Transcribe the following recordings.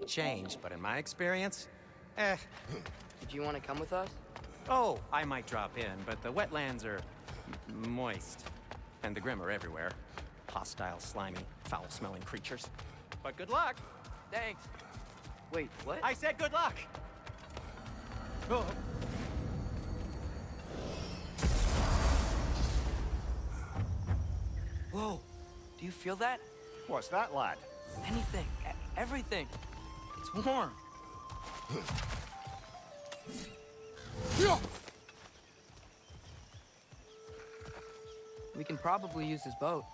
changed, but in my experience, eh. Did you want to come with us? Oh, I might drop in, but the wetlands are moist. And the Grimm are everywhere. Hostile, slimy, foul-smelling creatures. But good luck! Thanks. Wait, what? I said good luck! Oh. Whoa, do you feel that? What's that, lad? Anything, everything. It's warm. We can probably use his boat,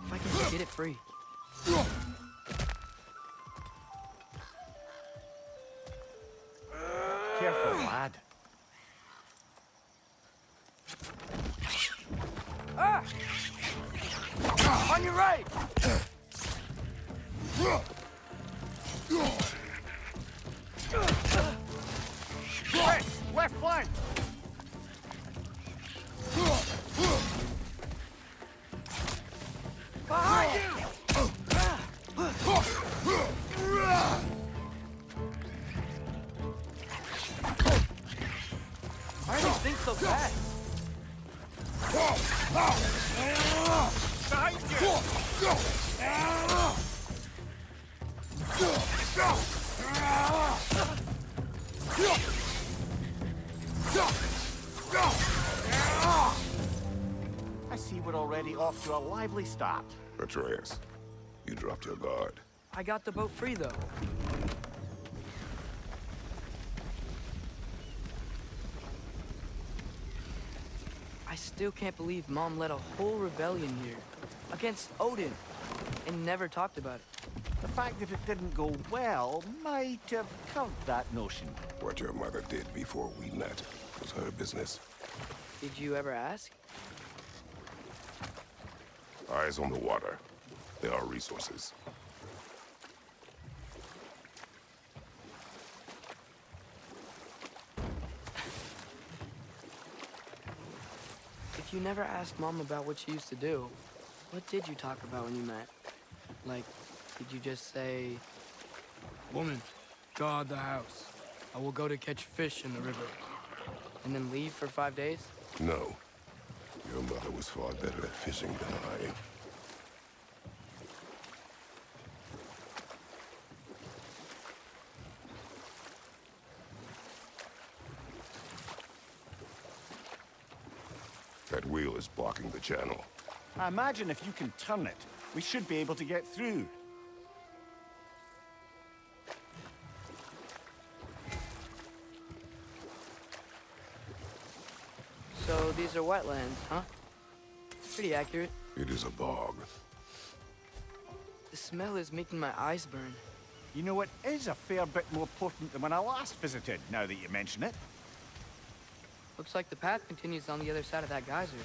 if I can just get it free. Careful, lad. Ah! On your right! Right, left flank! Behind you! Why are these things so fast? Behind I see we're already off to a lively start. Atreus, you dropped your guard. I got the boat free, though. I still can't believe Mom led a whole rebellion here. Against Odin. And never talked about it. The fact that it didn't go well might have covered that notion. What your mother did before we met was her business. Did you ever ask? Eyes on the water. There are resources. If you never asked Mom about what she used to do, what did you talk about when you met? Like, did you just say... Woman, guard the house. I will go to catch fish in the river. And then leave for 5 days? No. Your mother was far better at fishing than I. That wheel is blocking the channel. I imagine if you can turn it, we should be able to get through. So these are wetlands, huh? Pretty accurate. It is a bog. The smell is making my eyes burn. You know, it is a fair bit more potent than when I last visited, now that you mention it. Looks like the path continues on the other side of that geyser.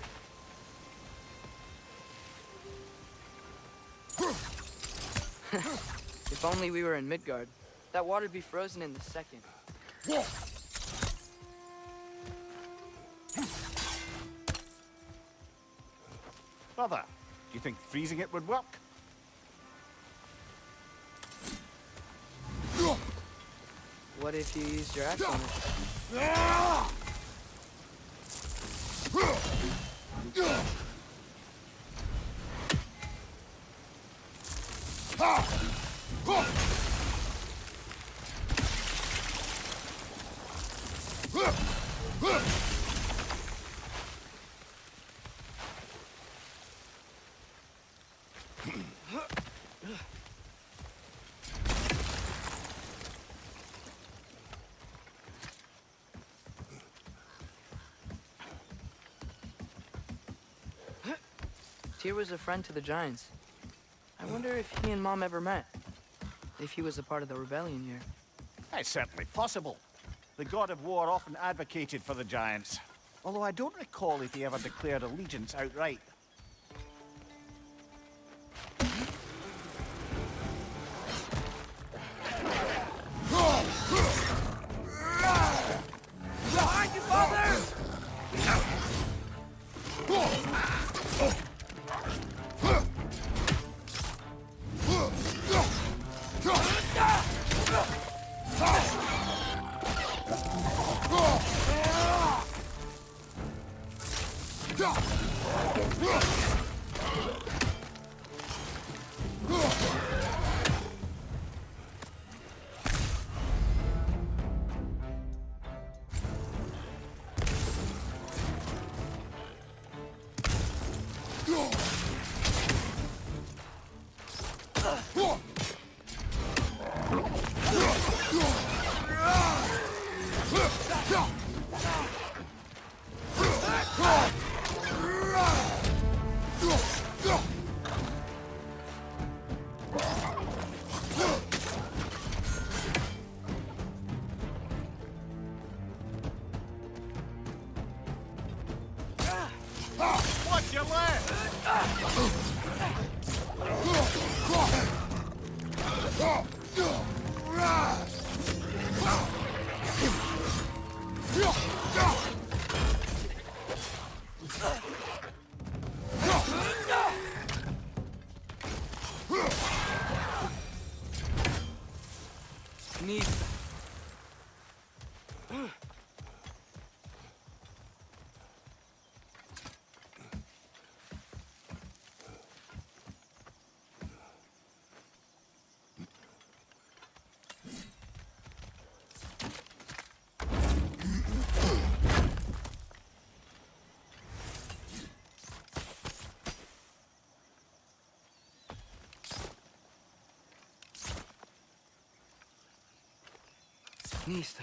If only we were in Midgard. That water'd be frozen in the second. Brother, do you think freezing it would work? What if you used your axe on it? Tyr was a friend to the Giants. I wonder if he and Mom ever met. If he was a part of the rebellion here. It's certainly possible. The god of war often advocated for the Giants. Although I don't recall if he ever declared allegiance outright. Behind you, father! Watch your left! Nista. Nista.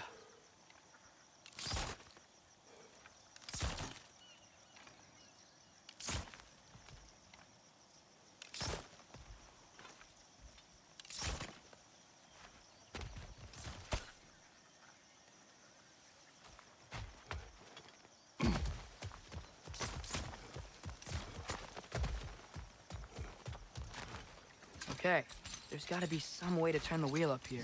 Okay, there's gotta be some way to turn the wheel up here.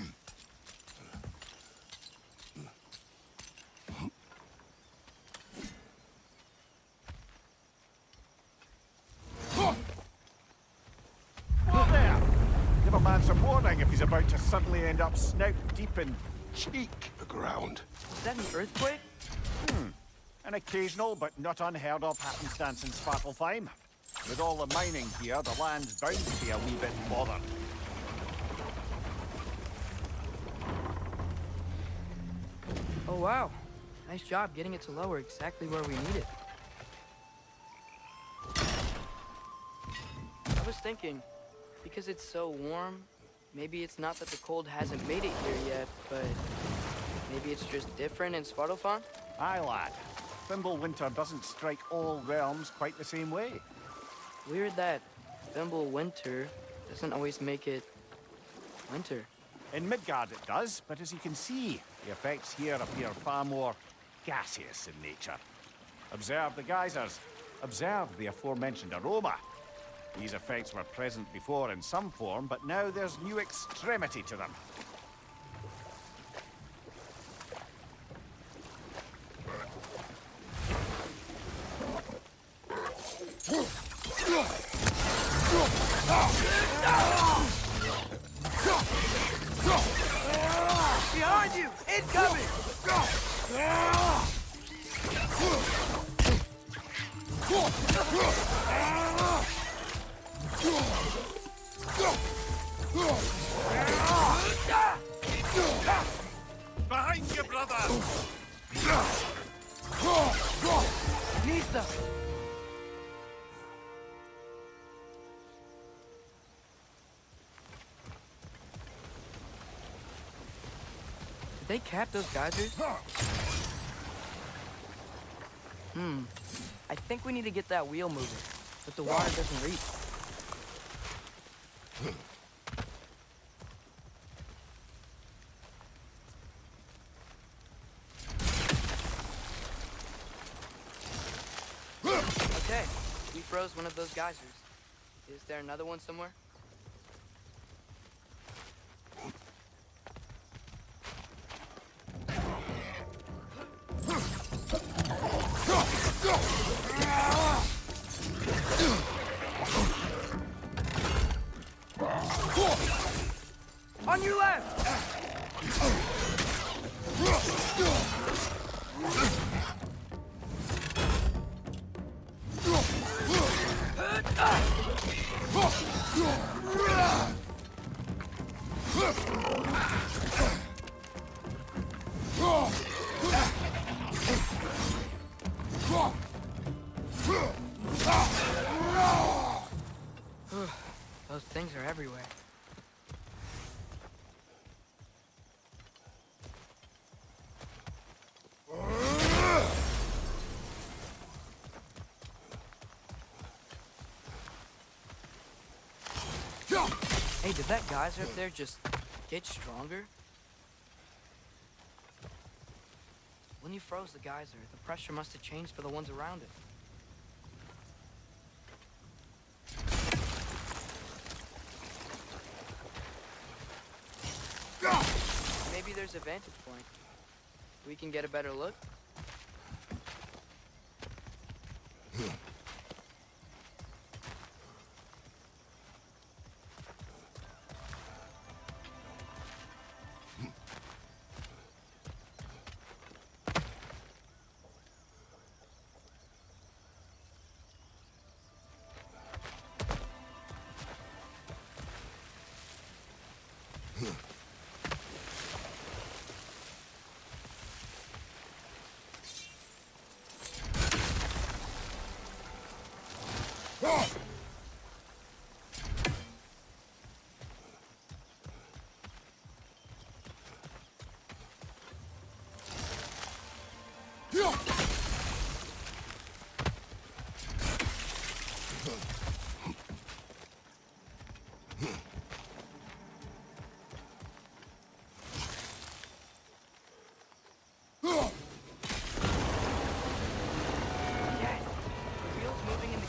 Whoa there! Give a man some warning if he's about to suddenly end up snout deep in cheek. The ground. Is that an earthquake? An occasional but not unheard of happenstance in Svartalfheim. With all the mining here, the land's bound to be a wee bit bothered. Oh, wow. Nice job getting it to lower exactly where we need it. I was thinking, because it's so warm, maybe it's not that the cold hasn't made it here yet, but maybe it's just different in Svartalfheim? Aye, lad. Fimbulwinter doesn't strike all realms quite the same way. Weird that Fimbulwinter doesn't always make it winter. In Midgard it does, but as you can see, the effects here appear far more gaseous in nature. Observe the geysers. Observe the aforementioned aroma. These effects were present before in some form, but now there's new extremity to them. Behind you! Incoming! Behind you, brother! Nista! Did they cap those geysers? I think we need to get that wheel moving, but the water doesn't reach. Okay, we froze one of those geysers. Is there another one somewhere? On your left! Those things are everywhere. Hey, did that geyser up there just get stronger? When you froze the geyser, the pressure must have changed for the ones around it. Maybe there's a vantage point. We can get a better look.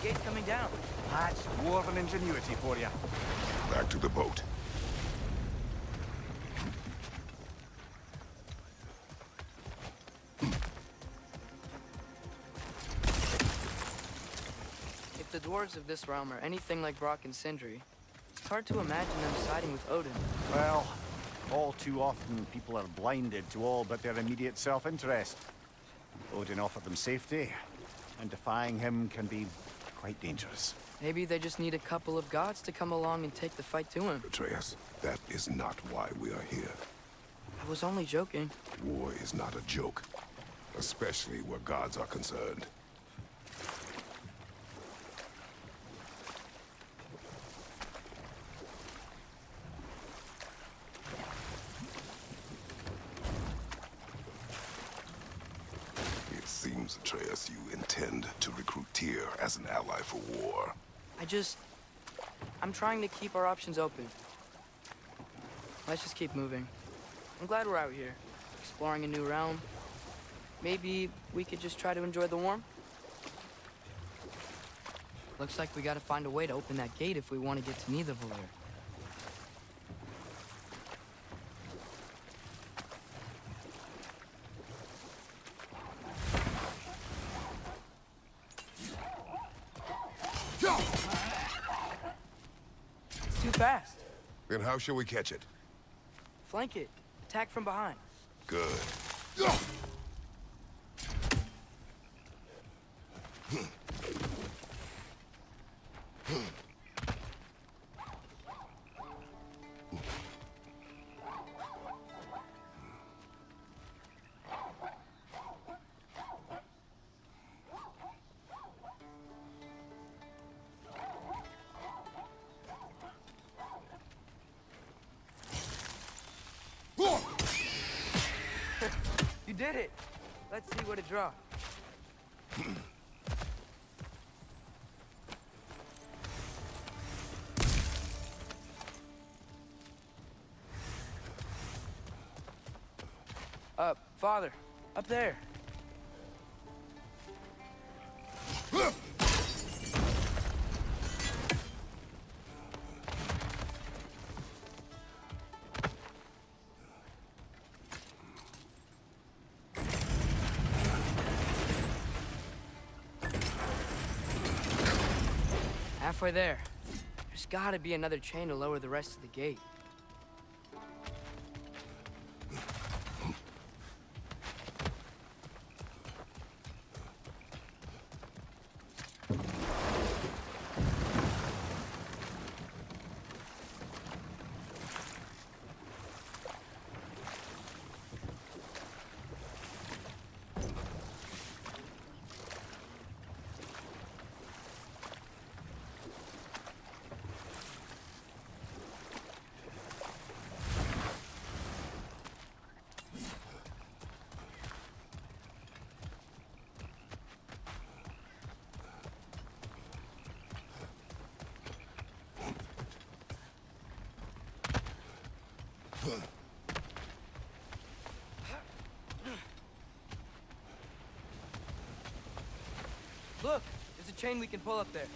Gate's coming down. That's dwarven ingenuity for you. Back to the boat. If the dwarves of this realm are anything like Brock and Sindri, it's hard to imagine them siding with Odin. Well, all too often people are blinded to all but their immediate self-interest. Odin offered them safety, and defying him can be quite dangerous. Maybe they just need a couple of gods to come along and take the fight to him. Atreus, that is not why we are here. I was only joking. War is not a joke, especially where gods are concerned. It seems, Atreus, you intend to recruit Tyr as an ally for war. I'm trying to keep our options open. Let's just keep moving. I'm glad we're out here, exploring a new realm. Maybe we could just try to enjoy the warmth? Looks like we gotta find a way to open that gate if we want to get to Nidavellir. It's too fast. Then how shall we catch it? Flank it. Attack from behind. Good. You did it! Let's see what it draws. Father, up there. Halfway there. There's gotta be another chain to lower the rest of the gate. Look, there's a chain we can pull up there.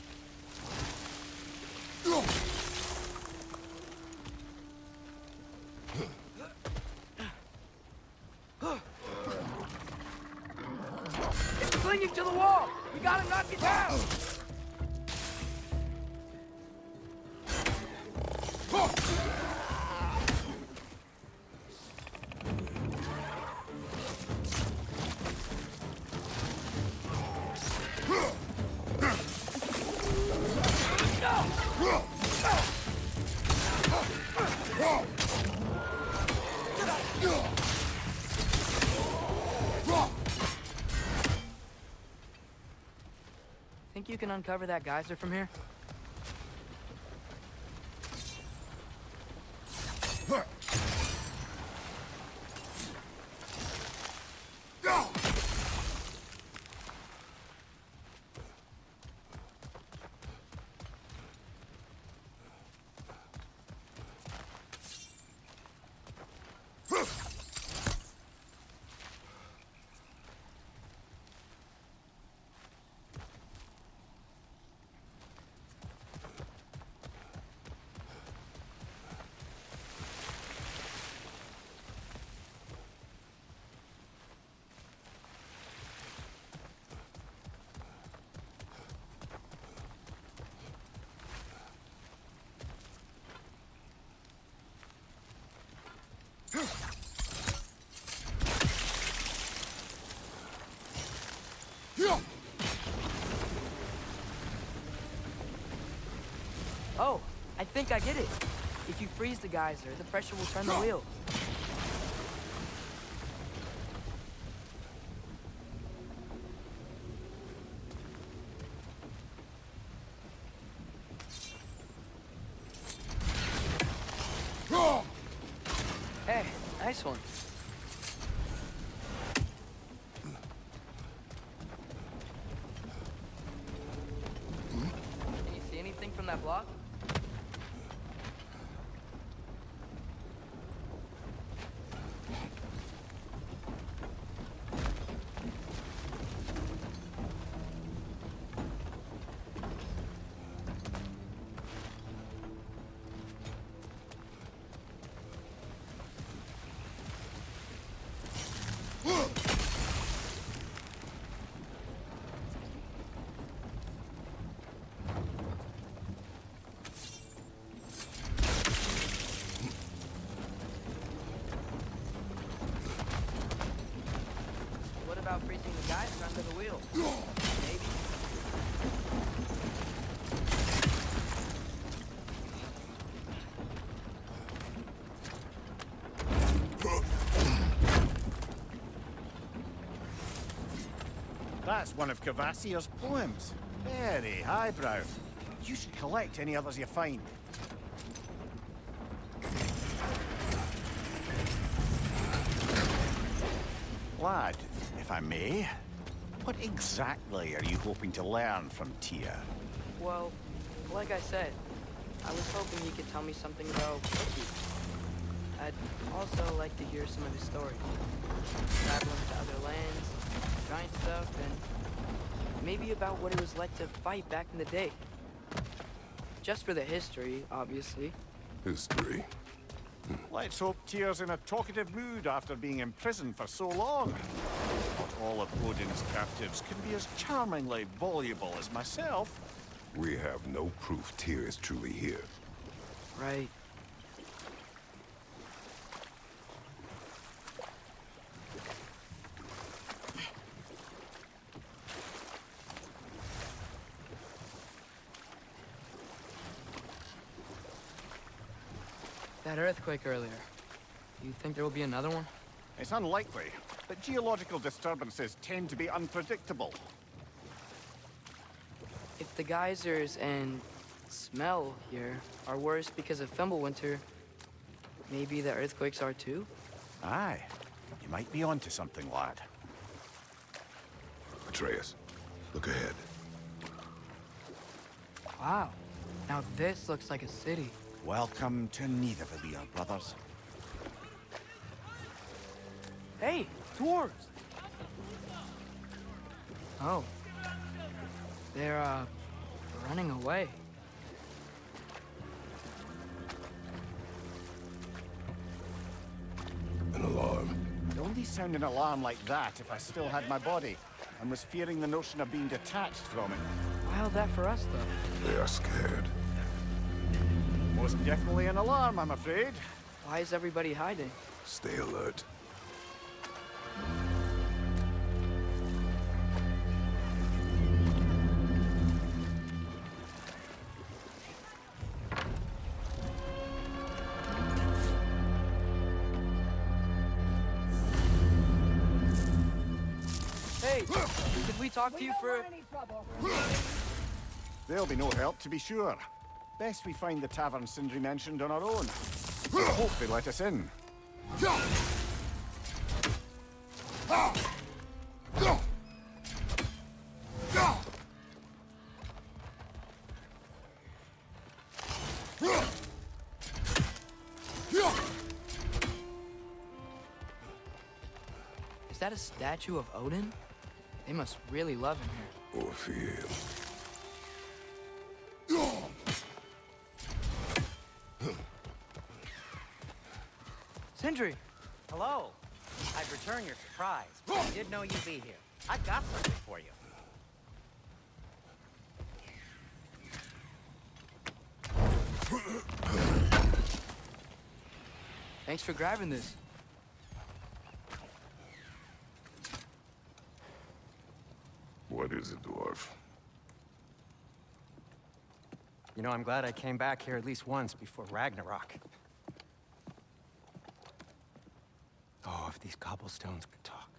It's clinging to the wall! We gotta knock it down! Think you can uncover that geyser from here? Oh, I think I get it. If you freeze the geyser, the pressure will turn the wheel. Hey, nice one. Can you see anything from that block? What about freezing the geyser under the wheel? Maybe. That's one of Cavassier's poems. Very highbrow. You should collect any others you find. Lad, if I may, what exactly are you hoping to learn from Tyr? Well, like I said, I was hoping you could tell me something about Loki. I'd also like to hear some of his stories. Traveling to other lands, giant stuff, and maybe about what it was like to fight back in the day. Just for the history, obviously. History. Let's hope Tyr's in a talkative mood after being imprisoned for so long. Not all of Odin's captives can be as charmingly voluble as myself. We have no proof Tyr is truly here. Right. That earthquake earlier. Do you think there will be another one? It's unlikely, but geological disturbances tend to be unpredictable. If the geysers and smell here are worse because of Fimbulwinter, maybe the earthquakes are too? Aye, you might be onto something, lad. Atreus, look ahead. Wow. Now this looks like a city. Welcome to Nidavellir, brothers. Hey, dwarves! Oh. They're running away. An alarm. I'd only sound an alarm like that if I still had my body, and was fearing the notion of being detached from it. How's that for us, though? They are scared. Most definitely an alarm, I'm afraid. Why is everybody hiding? Stay alert. Hey, could we talk to you for... There'll be no help, to be sure. Best we find the tavern Sindri mentioned on our own. Hope they let us in. Is that a statue of Odin? They must really love him here. Or fear. Sindri! Hello. I'd return your surprise, but I did know you'd be here. I've got something for you. Thanks for grabbing this. What is it, dwarf? You know, I'm glad I came back here at least once before Ragnarok. Oh, if these cobblestones could talk.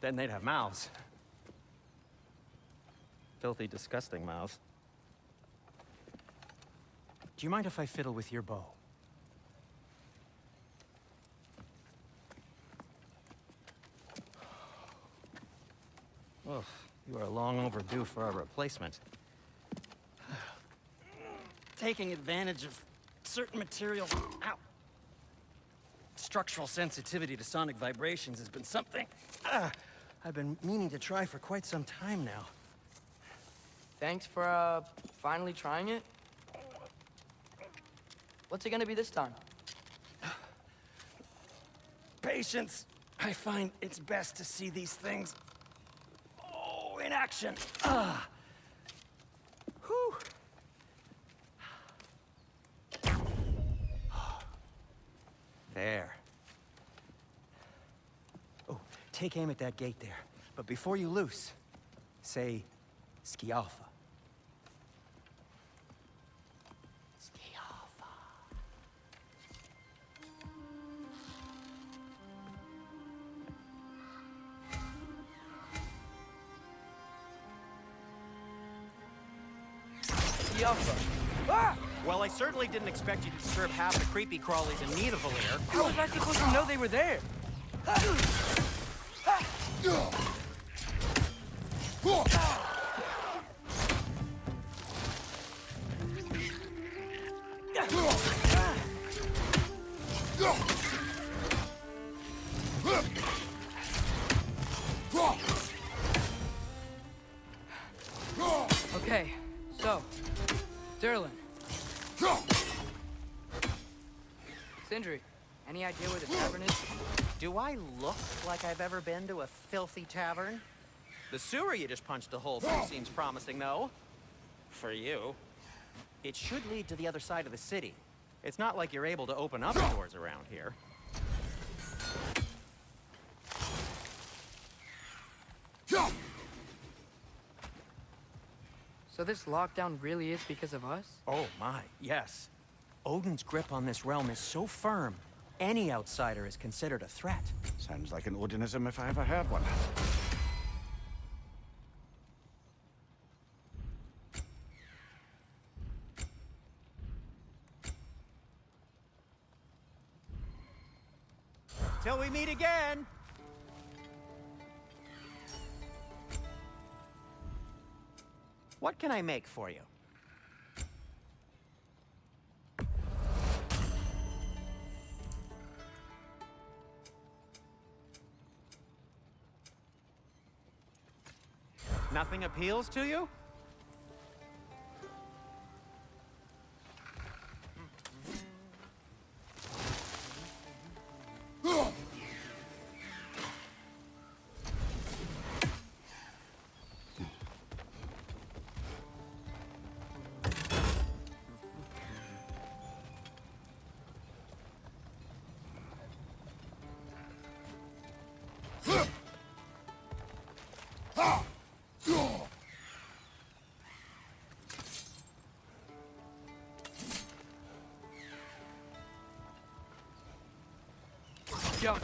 Then they'd have mouths. Filthy, disgusting mouths. Do you mind if I fiddle with your bow? Oh, you are long overdue for a replacement. Taking advantage of certain materials. Ow! Structural sensitivity to sonic vibrations has been something I've been meaning to try for quite some time now. Thanks for, finally trying it. What's it gonna be this time? Patience. I find it's best to see these things, in action. Whew. There. Oh, take aim at that gate there. But before you loose, say, Skialfa. Skialfa. Skialfa. Ah! Well, I certainly didn't expect you to disturb half the creepy crawlies in Nidavellir. How was I supposed to know they were there? Okay, so, Durlin. Sindri, any idea where the tavern is? Do I look like I've ever been to a filthy tavern? The sewer you just punched a hole through seems promising, though. For you. It should lead to the other side of the city. It's not like you're able to open up doors around here. So this lockdown really is because of us? Oh my, yes. Odin's grip on this realm is so firm, any outsider is considered a threat. Sounds like an Odinism if I ever heard one. Till we meet again! What can I make for you? Nothing appeals to you? Go.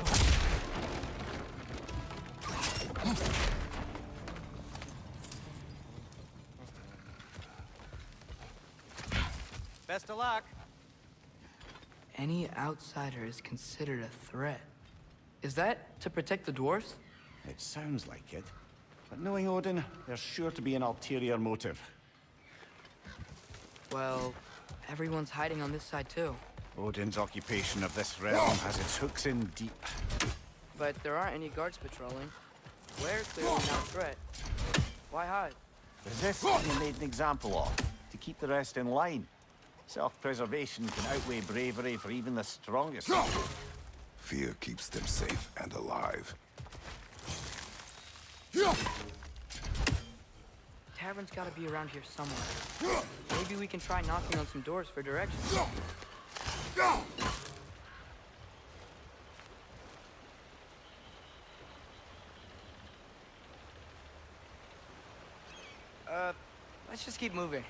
Best of luck. Any outsider is considered a threat. Is that to protect the dwarves? It sounds like it. But knowing Odin, there's sure to be an ulterior motive. Well, everyone's hiding on this side too. Odin's occupation of this realm has its hooks in deep. But there aren't any guards patrolling. We're clearly not a threat. Why hide? Resist what you made an example of, to keep the rest in line. Self-preservation can outweigh bravery for even the strongest. Fear keeps them safe and alive. Tavern's gotta be around here somewhere. Maybe we can try knocking on some doors for directions. Let's just keep moving.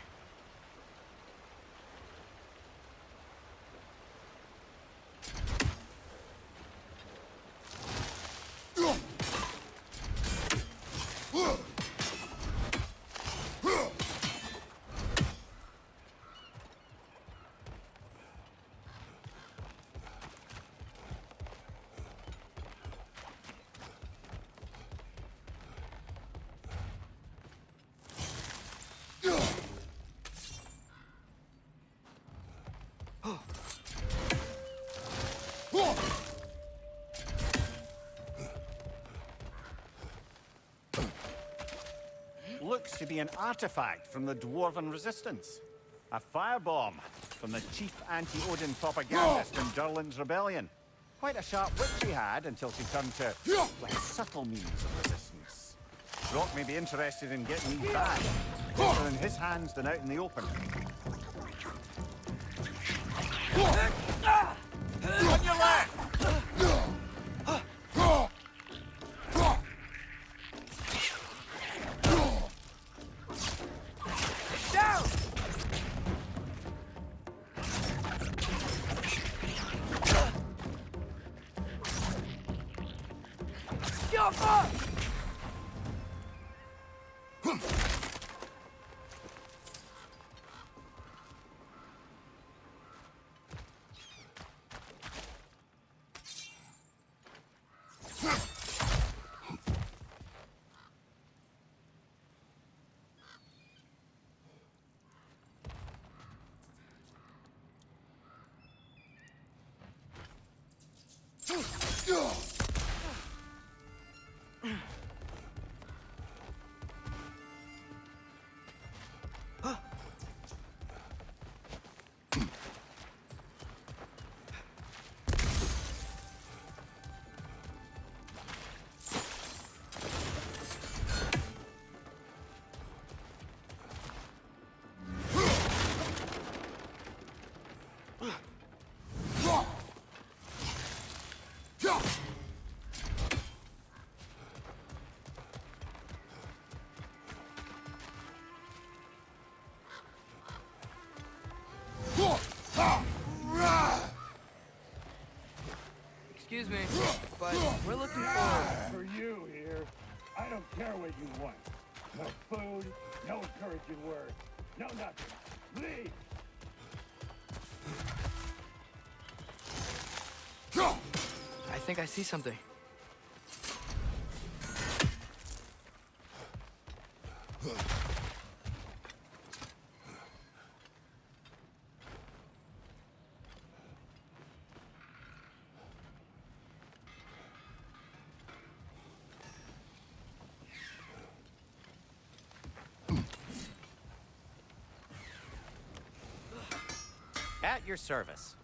Looks to be an artifact from the Dwarven Resistance. A firebomb from the chief anti-Odin propagandist in Durlin's rebellion. Quite a sharp wit she had until she turned to less subtle means of resistance. Brock may be interested in getting these back. Better in his hands than out in the open. On your left! Down! Jump up! Excuse me, but we're looking for... For you here, I don't care what you want. No food, no encouraging words, no nothing. Leave! I think I see something. At your service.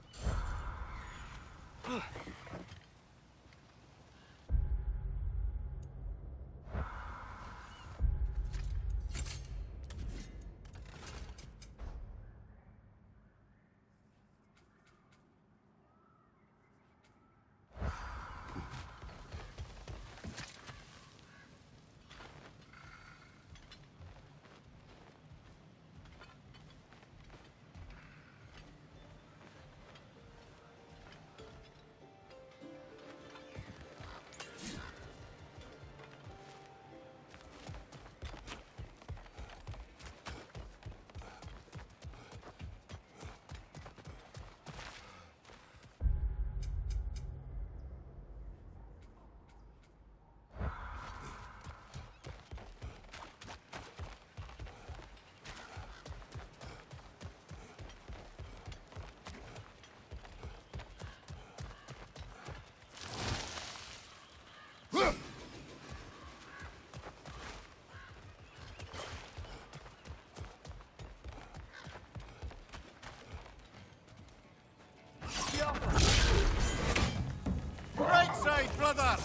Right side, brother!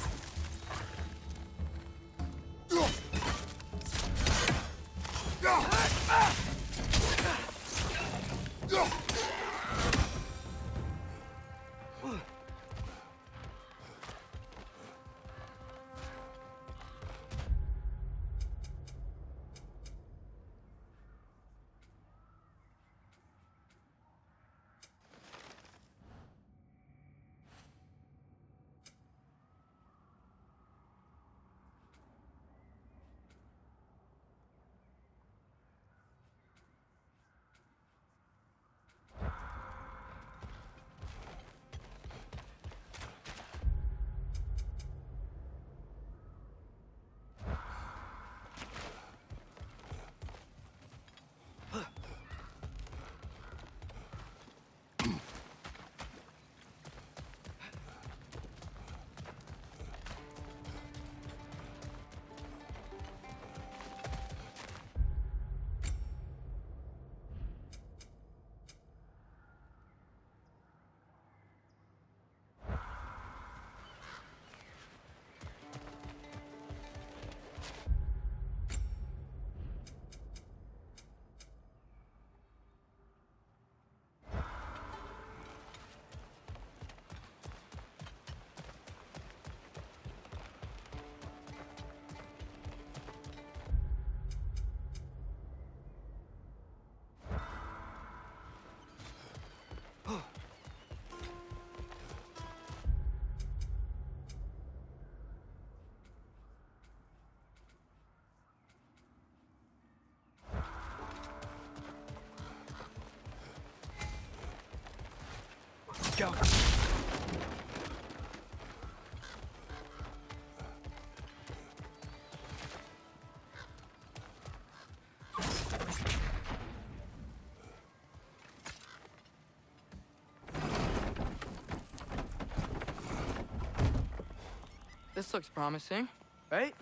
Go. This looks promising, right?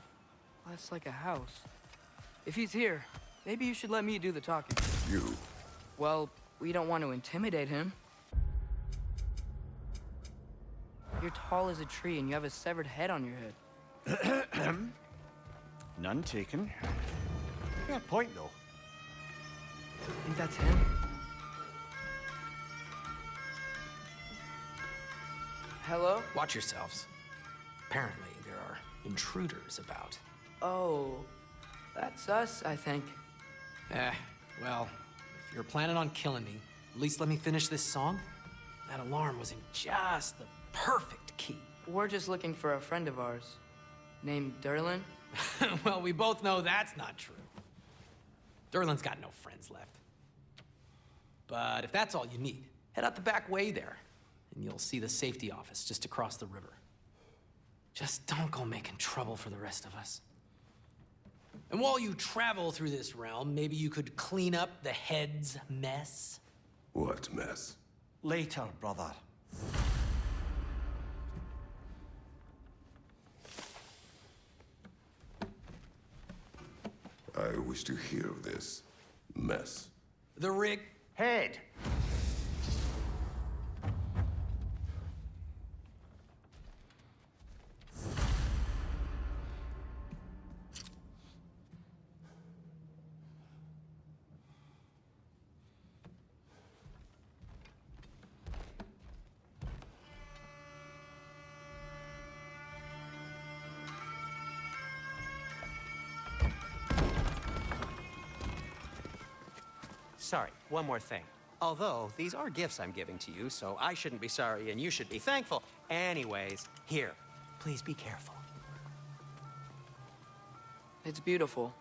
That's like a house. If he's here, maybe you should let me do the talking. You. Well, we don't want to intimidate him. You're tall as a tree and you have a severed head on your head. None taken. Fair point, though. Think that's him? Hello? Watch yourselves. Apparently, there are intruders about. Oh, that's us, I think. Well, if you're planning on killing me, at least let me finish this song. That alarm was in just the perfect key. We're just looking for a friend of ours named Durlin. Well, we both know that's not true. Durlin's got no friends left. But if that's all you need, head out the back way there, and you'll see the safety office just across the river. Just don't go making trouble for the rest of us. And while you travel through this realm, maybe you could clean up the head's mess? What mess? Later, brother. I wish to hear of this mess. The rig? Head! sorry, one more thing. Although, these are gifts I'm giving to you, so I shouldn't be sorry and you should be thankful. Anyways, here, please be careful. It's beautiful.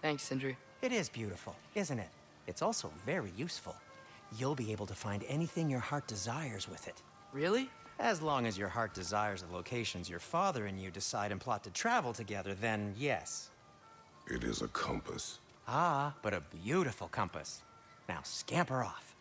Thanks, Sindri. It is beautiful, isn't it? It's also very useful. You'll be able to find anything your heart desires with it. Really? As long as your heart desires the locations your father and you decide and plot to travel together, then yes. It is a compass. Ah, but a beautiful compass. Now scamper off.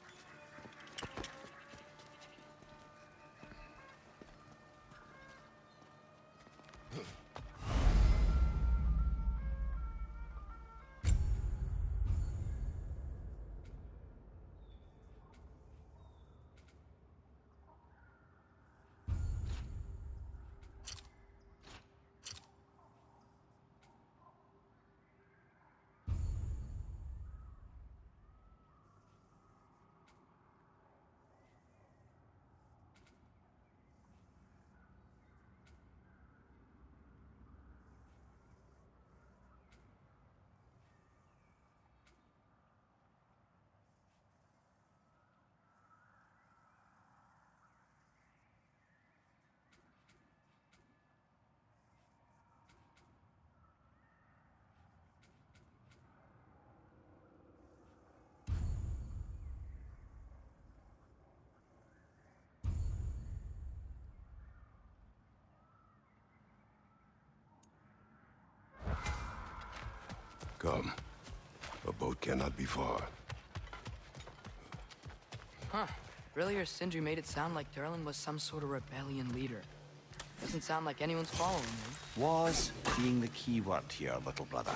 Come. A boat cannot be far. Huh. Earlier, Sindri made it sound like Durlin was some sort of rebellion leader. Doesn't sound like anyone's following him. Was being the key word here, little brother.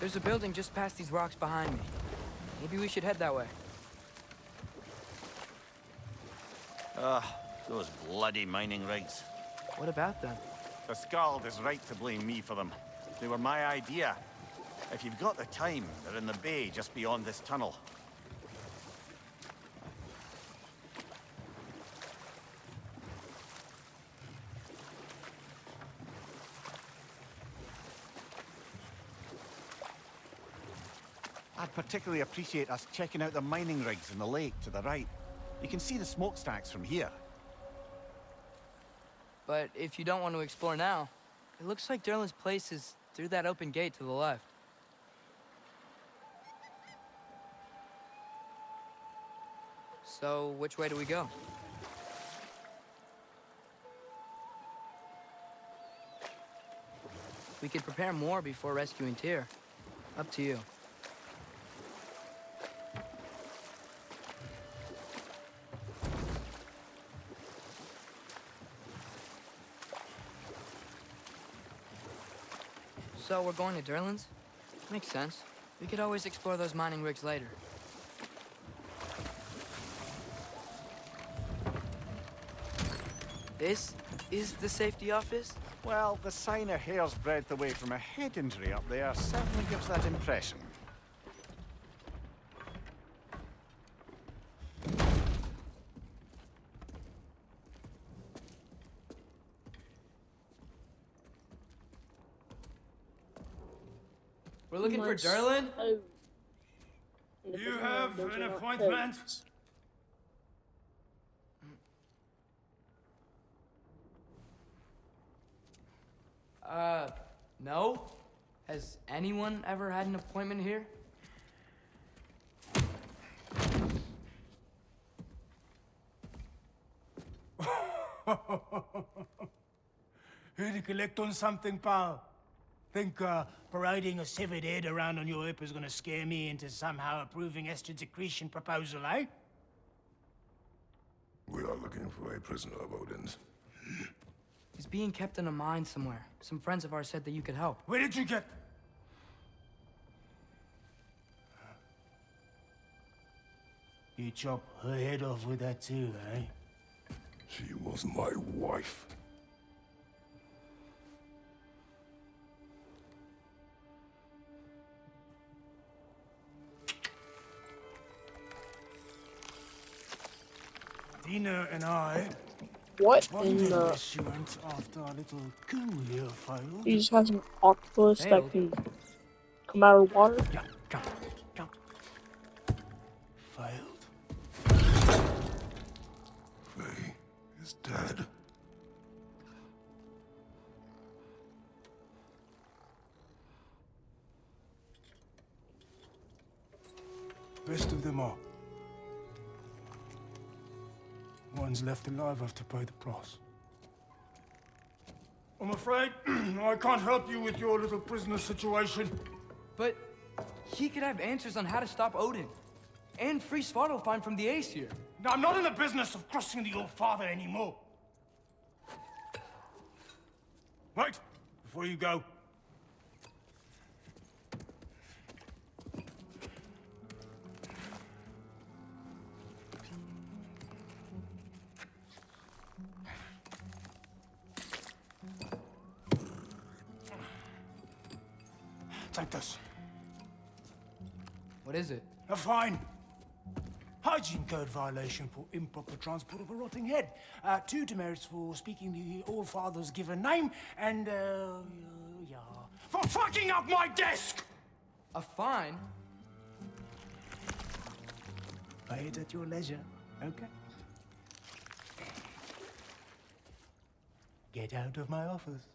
There's a building just past these rocks behind me. Maybe we should head that way. Those bloody mining rigs. What about them? The Skald is right to blame me for them. They were my idea. If you've got the time, they're in the bay just beyond this tunnel. I'd particularly appreciate us checking out the mining rigs in the lake to the right. You can see the smokestacks from here. But if you don't want to explore now, it looks like Durlin's place is through that open gate to the left. So, which way do we go? We could prepare more before rescuing Tyr. Up to you. So we're going to Durlin's? Makes sense. We could always explore those mining rigs later. This is the safety office? Well, the sign a hair's breadth away from a head injury up there certainly gives that impression. We're looking for Durlin? Oh. You have an appointment? No? Has anyone ever had an appointment here? Here to collect on something, pal? Think parading a severed head around on your hip is gonna scare me into somehow approving Estrid's accretion proposal, eh? We are looking for a prisoner of Odin's. He's being kept in a mine somewhere. Some friends of ours said that you could help. Where did you get... You chop her head off with that too, eh? She was my wife. Dina and I What in wondered the... where she went after our little coup here failed. He just has an octopus that Failed. can come out of water? Jump, jump, jump. Failed. Faye is dead. Best of them all. Ones left alive have to pay the price. I'm afraid I can't help you with your little prisoner situation. But he could have answers on how to stop Odin. And free Svartalfheim from the Aesir. Now, I'm not in the business of crossing the old father anymore. Right, before you go. Take this. What is it? A fine. Hygiene code violation for improper transport of a rotting head. 2 demerits for speaking the All-Father's given name, and, yeah, for fucking up my desk! A fine? Pay it at your leisure, okay? Get out of my office.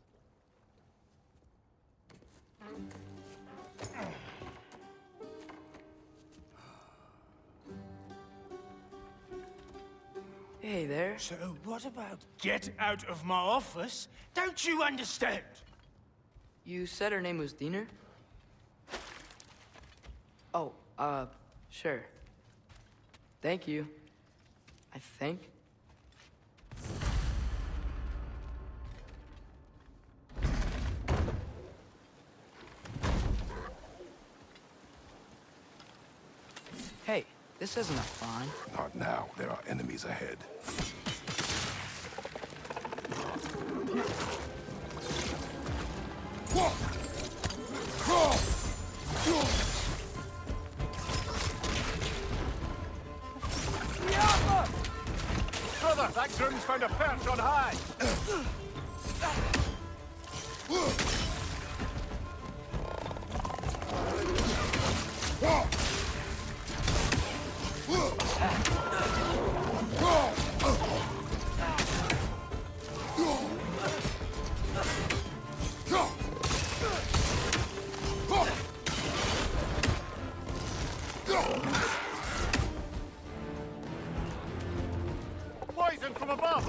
Hey there. So what about get out of my office? Don't you understand? You said her name was Diener? Oh, sure. Thank you. I think. Hey, this isn't a fine. Not now. There are enemies ahead. Brother, that groom's found a perch on high. Poison from above!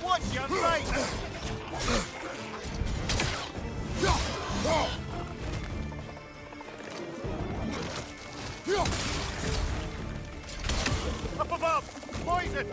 What's your right? Up above! Poison!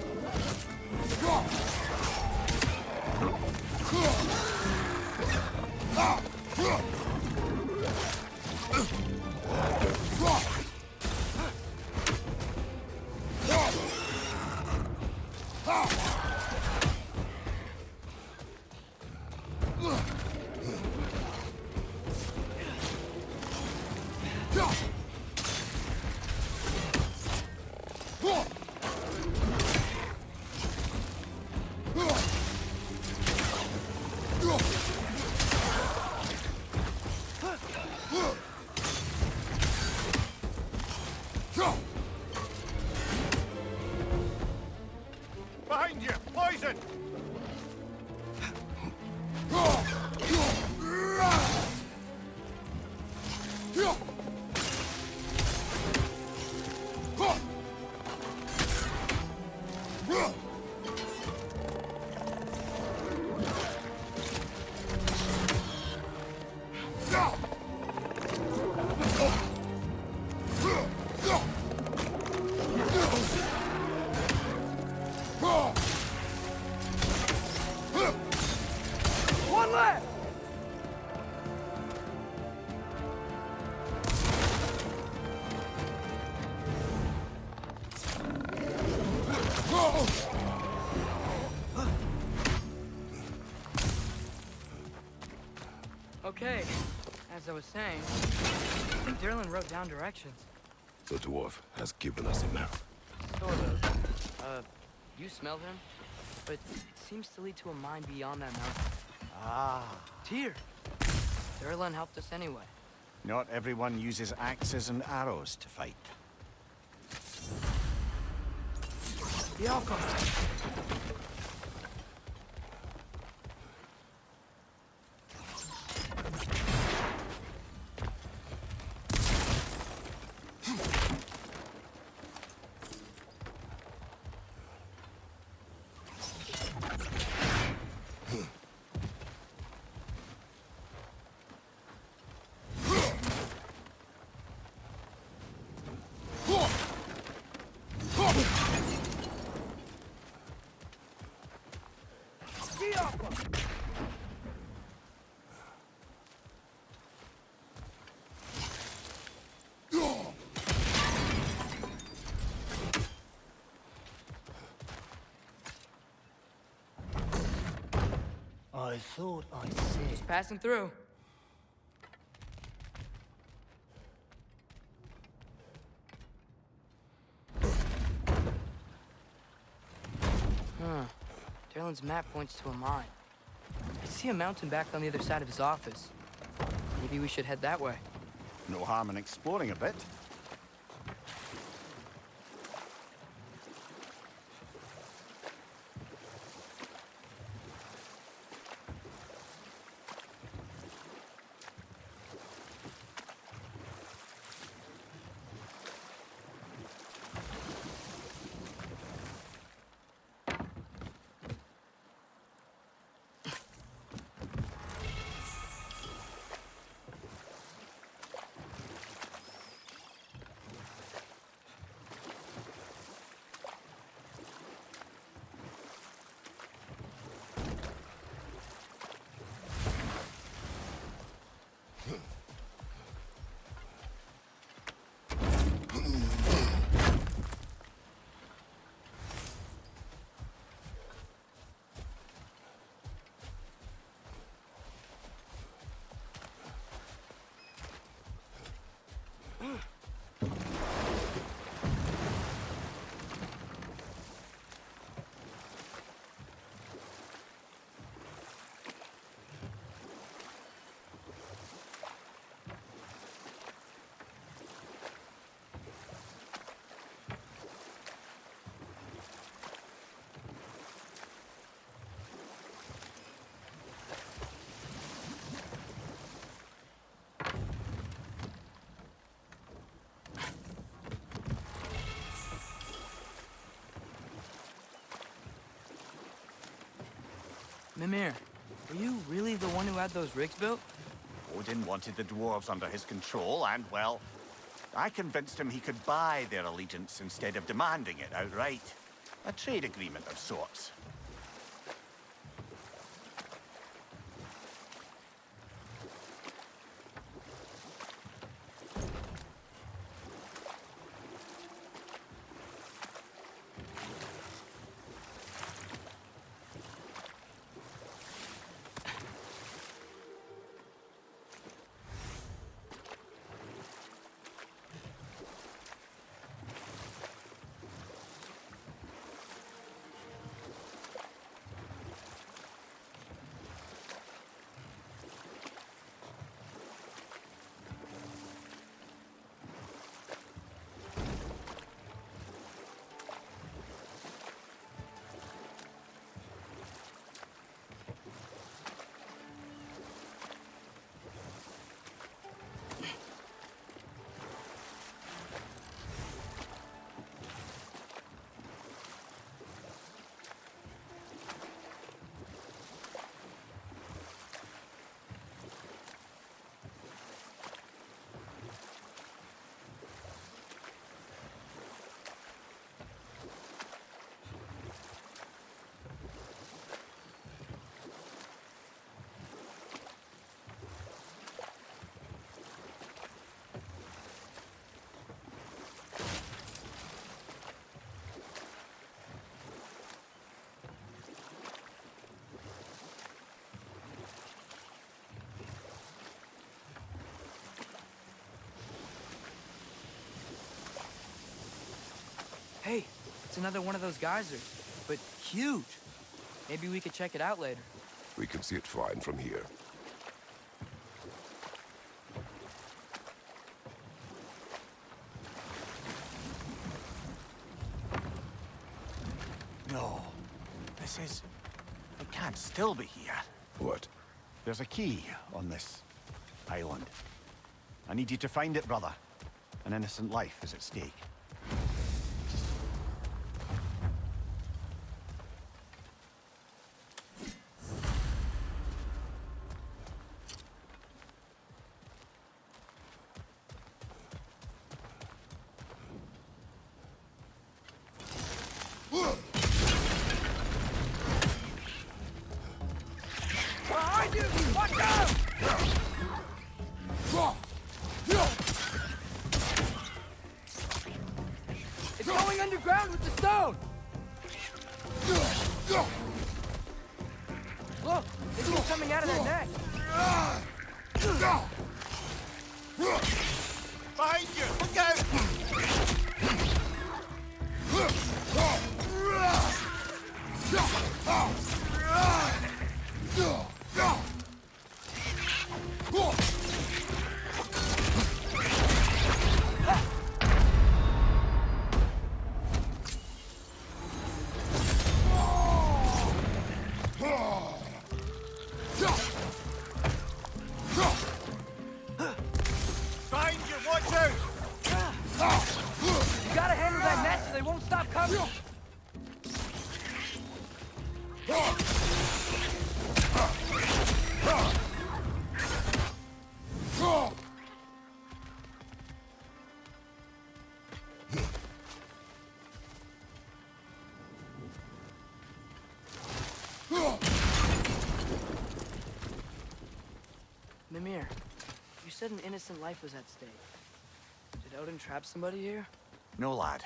Behind you! Poison! Okay, as I was saying, I think Derlin wrote down directions. The dwarf has given us a map. Sort of. You smelled him? But it seems to lead to a mine beyond that mountain. Ah. Tyr! Derlin helped us anyway. Not everyone uses axes and arrows to fight. The alchemist! I thought I said. Just passing through. Huh. Derlin's map points to a mine. I see a mountain back on the other side of his office. Maybe we should head that way. No harm in exploring a bit. Mimir, were you really the one who had those rigs built? Odin wanted the dwarves under his control, and, well, I convinced him he could buy their allegiance instead of demanding it outright. A trade agreement of sorts. It's another one of those geysers, but huge. Maybe we could check it out later. We can see it fine from here. No. This is... It can't still be here. What? There's a key on this island. I need you to find it, brother. An innocent life is at stake. Behind you! Watch out! It's going underground with the stone! Look! It's coming out of that neck! Behind you! Look out! Behind you! Watch out! You gotta handle that net so they won't stop coming! Mimir, you said an innocent life was at stake. Did Odin trap somebody here? No, lad.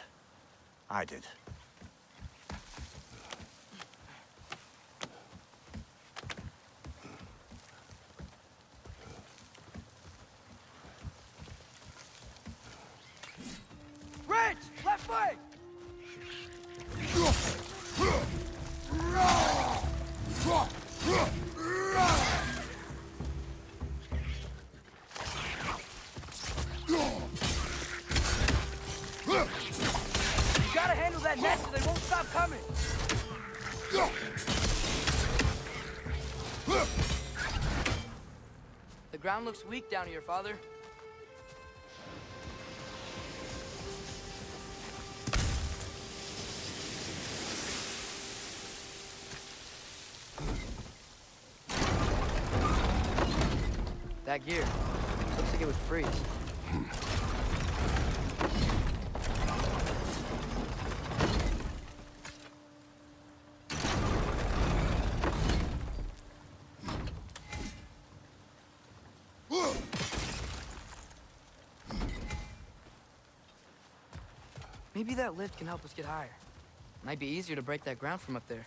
I did. Rich! Left foot! You gotta handle that net so they won't stop coming! The ground looks weak down here, Father. That gear. Looks like it would freeze. Maybe that lift can help us get higher. Might be easier to break that ground from up there.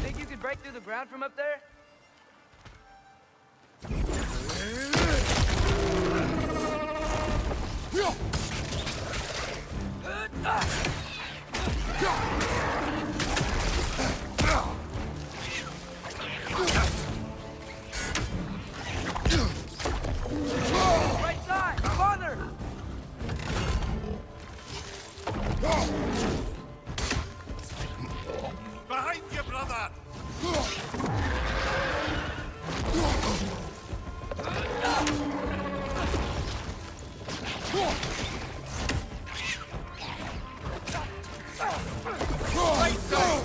Think you could break through the ground from up there? Right side! Farther! Behind you, brother! Right side!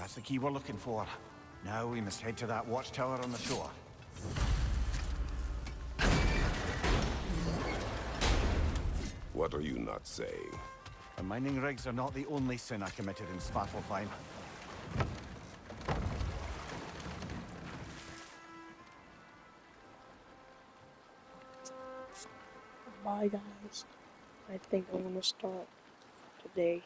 That's the key we're looking for. Now we must head to that watchtower on the shore. What are you not saying? The mining rigs are not the only sin I committed in Svartalfheim. Bye guys. I think I'm gonna start today.